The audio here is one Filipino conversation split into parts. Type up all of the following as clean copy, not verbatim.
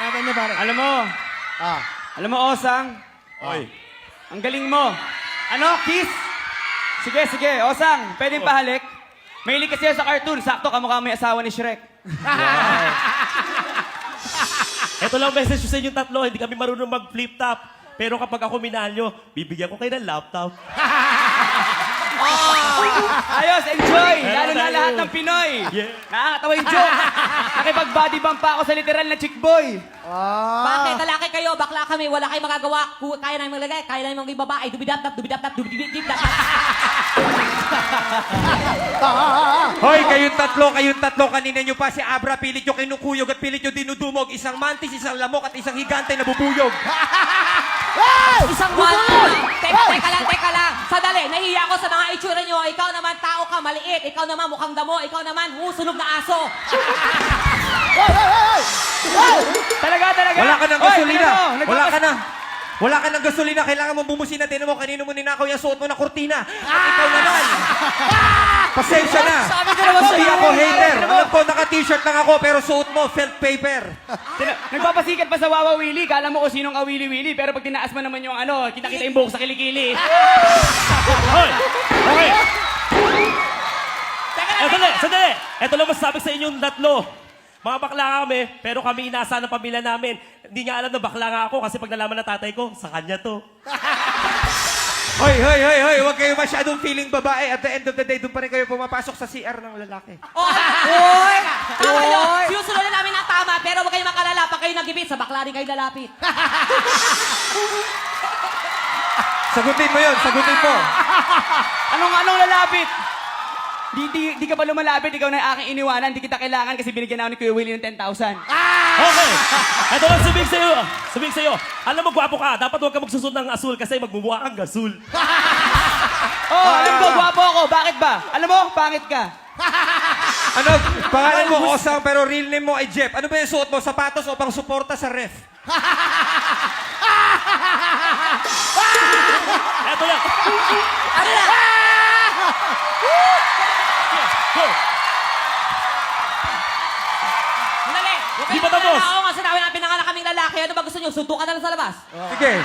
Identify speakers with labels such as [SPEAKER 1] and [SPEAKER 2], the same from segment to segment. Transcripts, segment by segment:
[SPEAKER 1] Pakatan niya, pare.
[SPEAKER 2] Alam mo,
[SPEAKER 1] Ah.
[SPEAKER 2] Osang,
[SPEAKER 3] Oy.
[SPEAKER 2] ang galing mo. Ano, kiss? Sige, Osang, pwedeng pahalik? Mahilig kasi ako sa cartoon, sakto kamukha mo yung asawa ni Shrek.
[SPEAKER 3] Ito lang message ko sa inyong tatlo, hindi kami marunong mag-flip top. Pero kapag ako minalyo, bibigyan ko kayo ng laptop.
[SPEAKER 2] Ayos, enjoy! Lalo na
[SPEAKER 3] tayo.
[SPEAKER 2] lahat ng Pinoy.
[SPEAKER 3] Yeah.
[SPEAKER 2] Nakakatawa yung joke. Nakipag-body bump pa ako sa literal na chick boy.
[SPEAKER 4] Bakit? Lalaki kayo, bakla kami, wala kayong magagawa. Kaya namin maglagay, kaya namin maging babae. Dubidap-tap, dubidap-tap.
[SPEAKER 5] Hoy, kayong tatlo, kanina nyo pa si Abra, pilit nyo kinukuyog at pilit nyo dinudumog. Isang mantis, isang lamok at isang higante na bubuyog.
[SPEAKER 4] Isang wala. Teka lang. Sandali, nahiya ako sa mga itsura nyo. Ikaw naman, tao ka, maliit. Ikaw naman, mukhang damo. Ikaw naman, sunog na aso.
[SPEAKER 2] Talaga.
[SPEAKER 5] Wala ka ng
[SPEAKER 2] Hoy,
[SPEAKER 5] gasolina.
[SPEAKER 2] tingnan mo,
[SPEAKER 5] Wala ka ng gasolina. Kailangan mong bumusina. Tinan mo, kanino mo ninakaw yung suot mo na kurtina. At ikaw naman. Pasensya na.
[SPEAKER 2] Sabi ko naman
[SPEAKER 5] Hindi
[SPEAKER 2] sa'yo.
[SPEAKER 5] ako hater. Alam ko, naka-t-shirt lang ako, pero suot mo, felt paper.
[SPEAKER 2] Nagpapasikat pa sa Wawa Willy. Kala mo kung sinong Awili Willy. Pero pag tinaas mo naman yung kita-kita yung buhok sa kilikili.
[SPEAKER 3] Hoy! Okay! Sandali! Ito lang masasabi sa inyong tatlo. Mga bakla nga kami, pero kami inasa ng pamilya namin. Hindi nga alam na bakla nga ako kasi pag nalaman na tatay ko, sa kanya to.
[SPEAKER 5] Hoy! Huwag kayo masyadong feeling babae. At the end of the day, doon pa rin kayo pumapasok sa CR ng lalaki.
[SPEAKER 4] Hoy! Tama yun. Sinusunod na namin ang tama, pero huwag kayong makalala. Pag kayo nagipit, sa bakla rin kayo lalapit.
[SPEAKER 5] Sagutin mo yun, sagutin mo.
[SPEAKER 2] Anong lalapit? Di ka ba lumalapit? Ikaw na yung aking iniwanan. Di kita kailangan kasi binigyan ako ni Kuya Willie ng 10,000.
[SPEAKER 3] Okay! Ito lang sabihin sa'yo. Alam mo, gwapo ka. Dapat huwag ka magsusunod ng asul kasi magmumukha kang gasul.
[SPEAKER 2] Alam ko, gwapo ako. Bakit ba? Alam mo, pangit ka.
[SPEAKER 5] Ano, pangalan mo Osang pero real name mo ay Jeff. Ano ba yung suot mo? Sapatos o pang suporta sa ref?
[SPEAKER 3] Ito lang.
[SPEAKER 4] Ano na?
[SPEAKER 3] Go!
[SPEAKER 4] Sandali. Huwag
[SPEAKER 3] Di
[SPEAKER 4] kayong
[SPEAKER 3] ba tapos?
[SPEAKER 4] makalala. Oo nga, sinabi namin pinanganak kaming lalaki. Ano ba gusto nyo? Suntukan na lang sa labas.
[SPEAKER 5] Sige.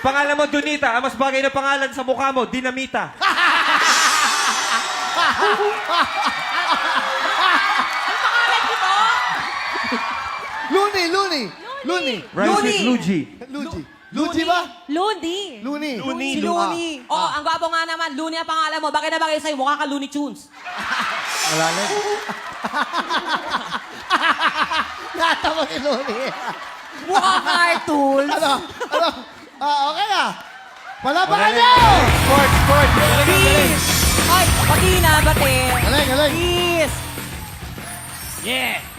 [SPEAKER 5] Pangalan mo Junita. Ang mas bagay na pangalan sa mukha mo, Dinamita.
[SPEAKER 4] Ano pangalan dito?
[SPEAKER 1] Looney.
[SPEAKER 5] Rhymes with Luigi.
[SPEAKER 1] Luigi ba?
[SPEAKER 4] Looney.
[SPEAKER 1] Looney.
[SPEAKER 3] Looney.
[SPEAKER 4] Oo, ang gwapo nga naman. Looney ang pangalan mo. Bagay na bagay sa'yo. Mukha ka Looney Tunes.
[SPEAKER 1] Wala na. Natawa ni Looney.
[SPEAKER 4] Mukha cartoons.
[SPEAKER 1] Okay na. Palapakan niyo!
[SPEAKER 5] Sport.
[SPEAKER 4] Peace! Ay, pati na, bate.
[SPEAKER 1] Galing.
[SPEAKER 4] Peace!
[SPEAKER 2] Yeah!